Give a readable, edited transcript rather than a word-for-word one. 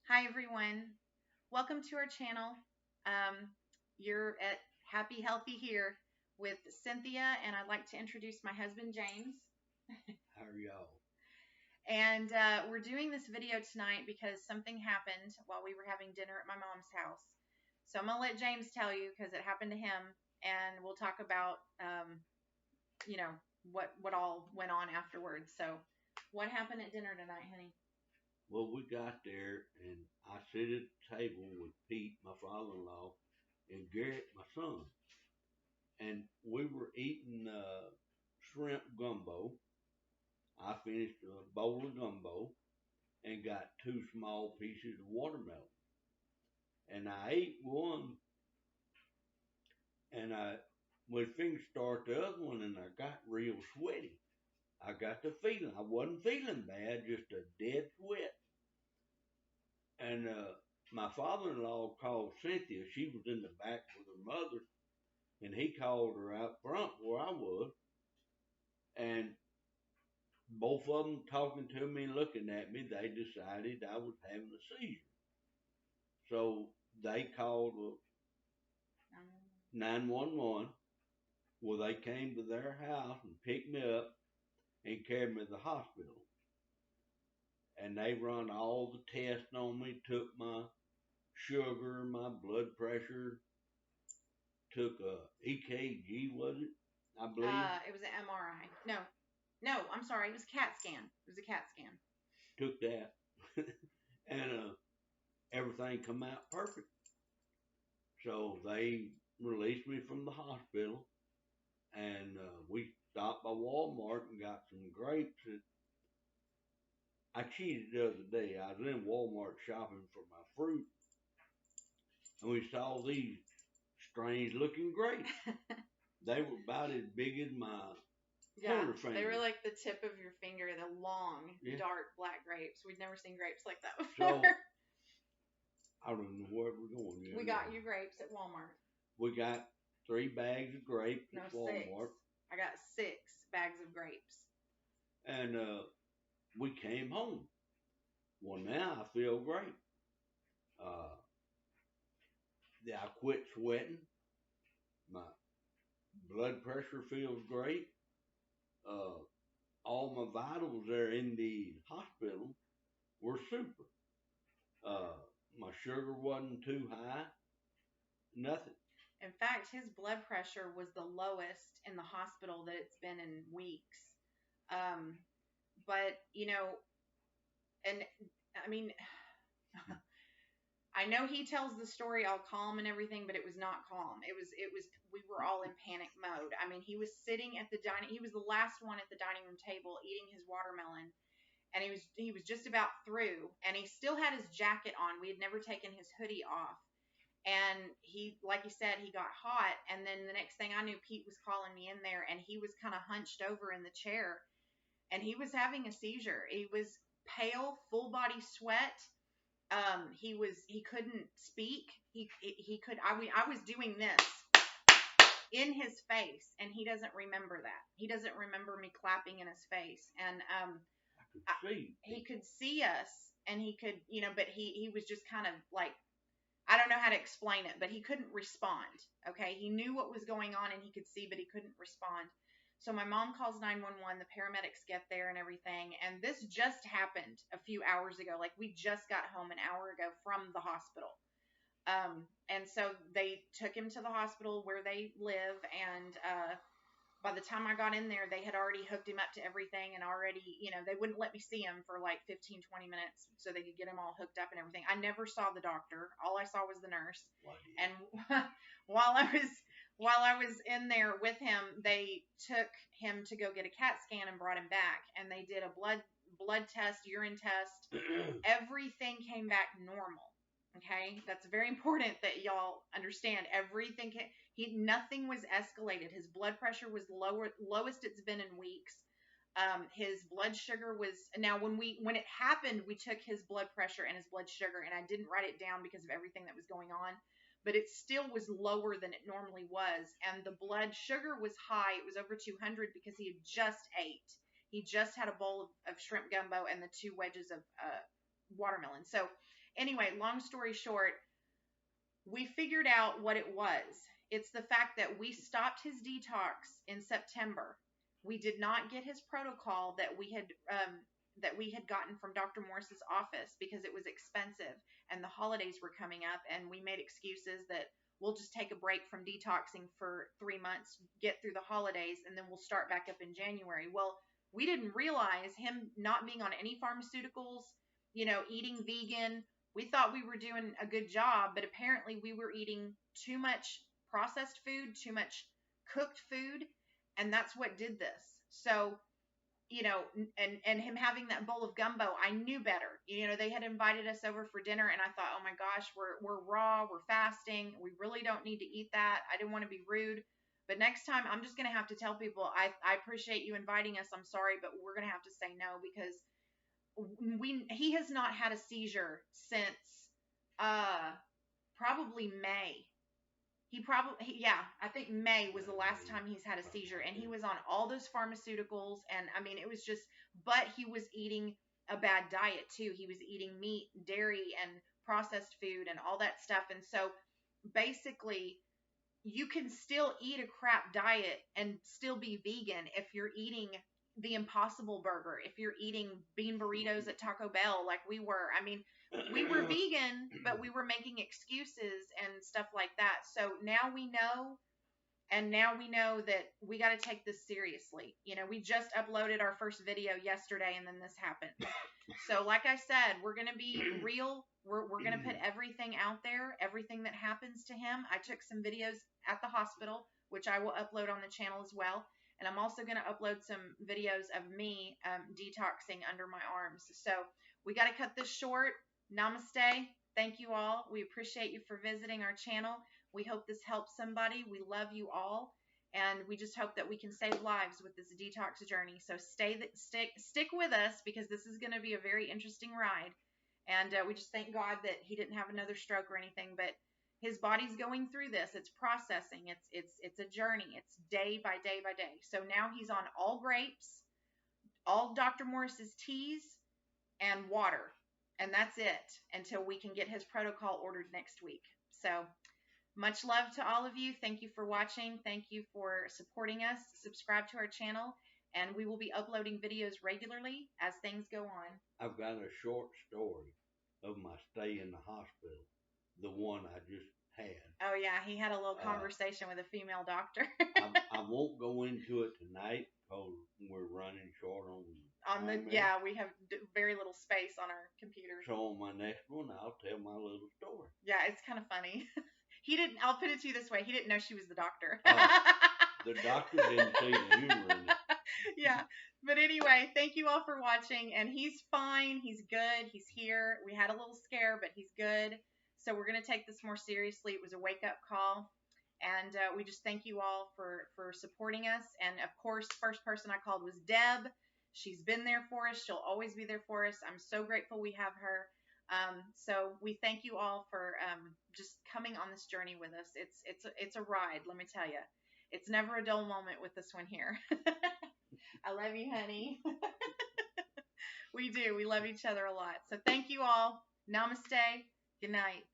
Hi everyone, welcome to our channel. You're at Happy Healthy here with Cynthia, and I'd like to introduce my husband James. How are y'all? And we're doing this video tonight because something happened while we were having dinner at my mom's house. So I'm gonna let James tell you because it happened to him, and we'll talk about you know what all went on afterwards. So what happened at dinner tonight, honey? Well, we got there and I sit at the table with Pete, my father-in-law, and Garrett, my son, and we were eating shrimp gumbo. I finished a bowl of gumbo and got two small pieces of watermelon, and I ate one, and I was finna start the other one, and I got real sweaty. I got the feeling I wasn't feeling bad, just a dead sweat. And my father-in-law called Cynthia. She was in the back with her mother, and he called her out front where I was, and both of them talking to me and looking at me. They decided I was having a seizure, so they called Um, 911. Well, they came to their house and picked me up and carried me to the hospital. And they run all the tests on me, took my sugar, my blood pressure, took a EKG, was it? I believe. it was an MRI. No, I'm sorry. It was a CAT scan. It was a CAT scan. Took that, and everything come out perfect. So they released me from the hospital, and we stopped by Walmart and got some grapes. I cheated the other day. I was in Walmart shopping for my fruit, and we saw these strange looking grapes. They were about as big as my Yeah, pointer they were finger. like the tip of your finger, the long, Yeah. dark black grapes. We'd never seen grapes like that before. So I don't know where we're going yet. We got you grapes at Walmart. We got 3 bags of grapes No, at six. Walmart, I got 6 bags of grapes. and we came home. Well, now I feel great. Uh, yeah, I quit sweating. My blood pressure feels great. Uh, all my vitals there in the hospital were super. Uh, my sugar wasn't too high. Nothing. In fact, his blood pressure was the lowest in the hospital that it's been in weeks. Um, but and I mean, I know he tells the story all calm and everything, but it was not calm. It was we were all in panic mode. I mean, he was sitting at the dining he was the last one at the dining room table eating his watermelon, and he was just about through, and he still had his jacket on. We had never taken his hoodie off. And he, like you said, he got hot, and then the next thing I knew, Pete was calling me in there, and he was kind of hunched over in the chair, and he was having a seizure. He was pale, full body sweat. He couldn't speak. He could I was doing this in his face, and he doesn't remember that. He doesn't remember me clapping in his face. And I could see. he could see us, and he could, but he was just kind of like, I don't know how to explain it, but he couldn't respond. Okay, he knew what was going on and he could see, but he couldn't respond. So my mom calls 911. The paramedics get there and everything, and this just happened a few hours ago. Like, we just got home an hour ago from the hospital. And so they took him to the hospital where they live, and by the time I got in there, they had already hooked him up to everything, and already, they wouldn't let me see him for like 15, 20 minutes so they could get him all hooked up and everything. I never saw the doctor. All I saw was the nurse. And while I was in there with him, they took him to go get a CAT scan and brought him back, and they did a blood test, urine test. Everything came back normal. Okay, that's very important that y'all understand. Everything nothing was escalated. His blood pressure was lowest it's been in weeks. His blood sugar was, now when it happened, we took his blood pressure and his blood sugar, and I didn't write it down because of everything that was going on, but it still was lower than it normally was, and the blood sugar was high. It was over 200 because he had just ate. He just had a bowl of shrimp gumbo and the 2 wedges of watermelon. So anyway, long story short, we figured out what it was. It's the fact that we stopped his detox in September. We did not get his protocol that we had gotten from Dr. Morris's office because it was expensive and the holidays were coming up, and we made excuses that we'll just take a break from detoxing for 3 months, get through the holidays, and then we'll start back up in January. Well, we didn't realize him not being on any pharmaceuticals, eating vegan. We thought we were doing a good job, but apparently we were eating too much processed food, too much cooked food, and that's what did this. So, and him having that bowl of gumbo, I knew better. They had invited us over for dinner, and I thought, oh my gosh, we're raw, we're fasting, we really don't need to eat that. I didn't want to be rude, but next time I'm just gonna have to tell people, I appreciate you inviting us. I'm sorry, but we're gonna have to say no, because he has not had a seizure since probably May. I think May was the last time he's had a seizure, and he was on all those pharmaceuticals, and I mean, it was just, but he was eating a bad diet too. He was eating meat, dairy, and processed food and all that stuff. And so basically, you can still eat a crap diet and still be vegan if you're eating the Impossible Burger, if you're eating bean burritos at Taco Bell like we were. I mean, we were vegan, but we were making excuses and stuff like that. So now we know, and now we know that we got to take this seriously. We just uploaded our first video yesterday, and then this happened. So like I said, we're going to be real. We're going to put everything out there, everything that happens to him. I took some videos at the hospital, which I will upload on the channel as well. And I'm also going to upload some videos of me detoxing under my arms. So we got to cut this short. Namaste. Thank you all. We appreciate you for visiting our channel. We hope this helps somebody. We love you all. And we just hope that we can save lives with this detox journey. So stick with us, because this is going to be a very interesting ride. And we just thank God that he didn't have another stroke or anything, but his body's going through this. It's processing. It's a journey. It's day by day by day. So now he's on all grapes, all Dr. Morris's teas, and water. And that's it until we can get his protocol ordered next week. So much love to all of you. Thank you for watching. Thank you for supporting us. Subscribe to our channel, and we will be uploading videos regularly as things go on. I've got a short story of my stay in the hospital, the one I just had. Oh, yeah, he had a little conversation with a female doctor. I won't go into it tonight because we're running short on yeah, we have very little space on our computer. So on my next one, I'll tell my little story. Yeah, it's kind of funny. I'll put it to you this way, he didn't know she was the doctor. The doctor didn't see the humor in it. Yeah, but anyway, thank you all for watching, and he's fine, he's good, he's here. We had a little scare, but he's good. So we're going to take this more seriously. It was a wake-up call, and we just thank you all for supporting us. And of course, first person I called was Deb. She's been there for us. She'll always be there for us. I'm so grateful we have her. So we thank you all for just coming on this journey with us. It's a ride, let me tell you. It's never a dull moment with this one here. I love you, honey. We do. We love each other a lot. So thank you all. Namaste. Good night.